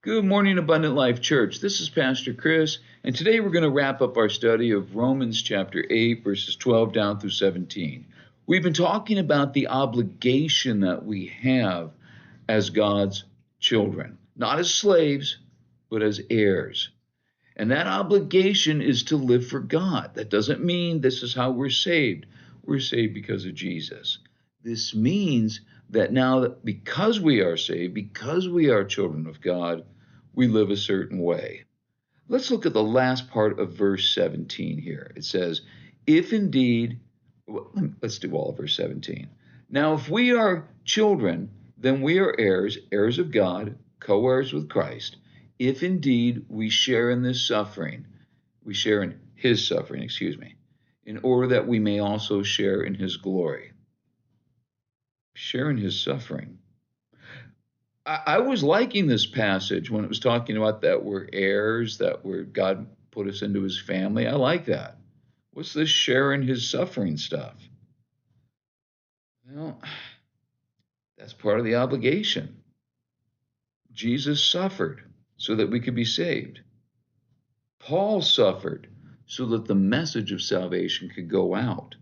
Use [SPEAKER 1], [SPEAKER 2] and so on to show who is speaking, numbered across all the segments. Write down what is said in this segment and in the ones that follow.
[SPEAKER 1] Good morning, Abundant Life Church. This is Pastor Chris, and today we're going to wrap up our study of Romans chapter 8, verses 12 down through 17. We've been talking about the obligation that we have as God's children, not as slaves, but as heirs. And that obligation is to live for God. That doesn't mean this is how we're saved. We're saved because of Jesus. This means that now that because we are saved, because we are children of God, we live a certain way. Let's look at the last part of verse 17 here. It says, if indeed, let's do all of verse 17. Now, if we are children, then we are heirs, heirs of God, co-heirs with Christ. If indeed we share in this suffering, we share in his suffering, in order that we may also share in his glory. Share in his suffering. I was liking this passage when it was talking about that we're heirs, that God put us into his family. I like that. What's this sharing his suffering stuff? Well, that's part of the obligation. Jesus suffered so that we could be saved. Paul suffered so that the message of salvation could go out.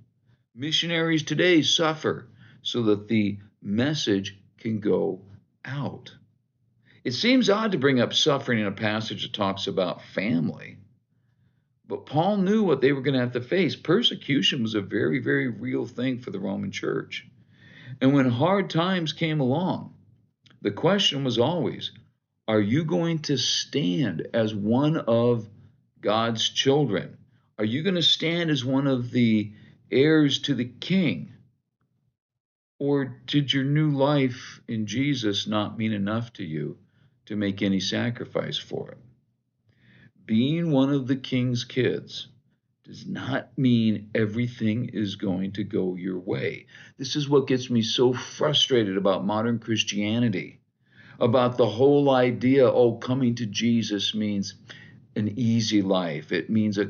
[SPEAKER 1] Missionaries today suffer so that the message can go out. It seems odd to bring up suffering in a passage that talks about family, but Paul knew what they were going to have to face. Persecution was a very, very real thing for the Roman church. And when hard times came along, the question was always, are you going to stand as one of God's children? Are you going to stand as one of the heirs to the king? Or did your new life in Jesus not mean enough to you to make any sacrifice for it? Being one of the king's kids does not mean everything is going to go your way. This is what gets me so frustrated about modern Christianity, about the whole idea, coming to Jesus means an easy life. It means a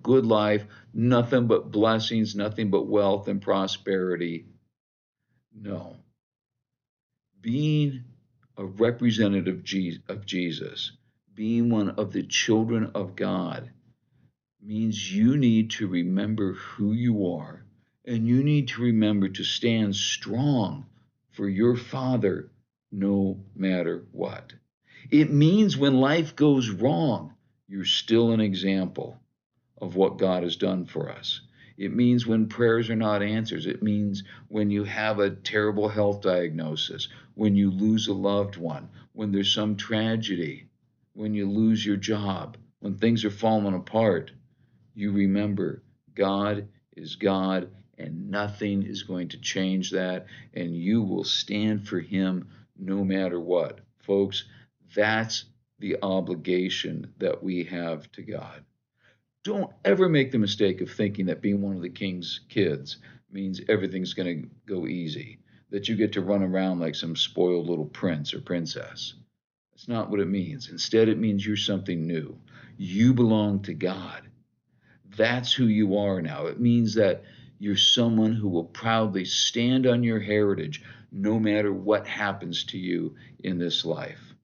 [SPEAKER 1] good life, nothing but blessings, nothing but wealth and prosperity. No. Being a representative of Jesus, being one of the children of God, means you need to remember who you are, and you need to remember to stand strong for your Father no matter what. It means when life goes wrong, you're still an example of what God has done for us. It means when prayers are not answered. It means when you have a terrible health diagnosis, when you lose a loved one, when there's some tragedy, when you lose your job, when things are falling apart. You remember God is God and nothing is going to change that, and you will stand for him no matter what. Folks, that's the obligation that we have to God. Don't ever make the mistake of thinking that being one of the king's kids means everything's going to go easy, that you get to run around like some spoiled little prince or princess. That's not what it means. Instead, it means you're something new. You belong to God. That's who you are now. It means that you're someone who will proudly stand on your heritage no matter what happens to you in this life.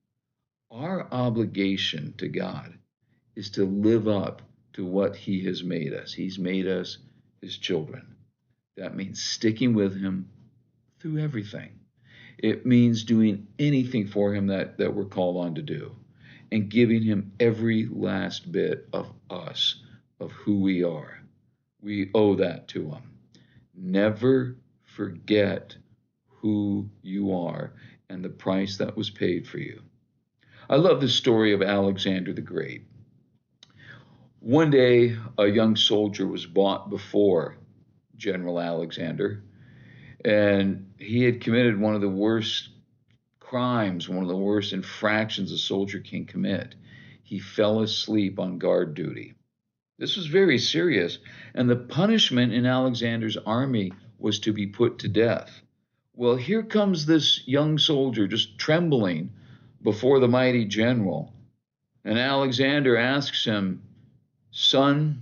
[SPEAKER 1] Our obligation to God is to live up to what he has made us. He's made us his children. That means sticking with him through everything. It means doing anything for him that we're called on to do, and giving him every last bit of us, of who we are. We owe that to him. Never forget who you are and the price that was paid for you. I love the story of Alexander the Great. One day, a young soldier was brought before General Alexander, and he had committed one of the worst crimes, one of the worst infractions a soldier can commit. He fell asleep on guard duty. This was very serious, and the punishment in Alexander's army was to be put to death. Well, here comes this young soldier just trembling before the mighty general, and Alexander asks him, "Son,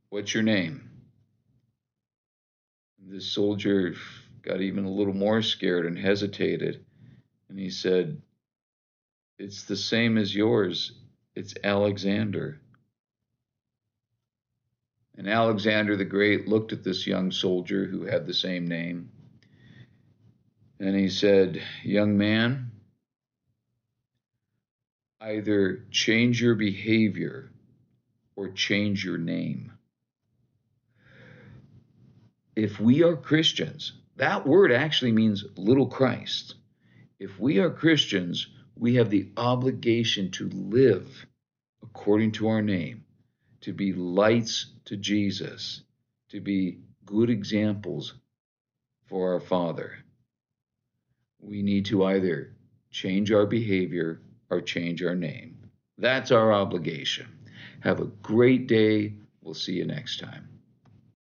[SPEAKER 1] what's your name?" The soldier got even a little more scared and hesitated, and he said, It's the same as yours. It's Alexander. And Alexander the Great looked at this young soldier who had the same name, and he said, "Young man, either change your behavior or change your name." If we are Christians, that word actually means little Christ. If we are Christians, we have the obligation to live according to our name, to be lights to Jesus, to be good examples for our Father. We need to either change our behavior or change our name. That's our obligation. Have a great day. We'll see you next time.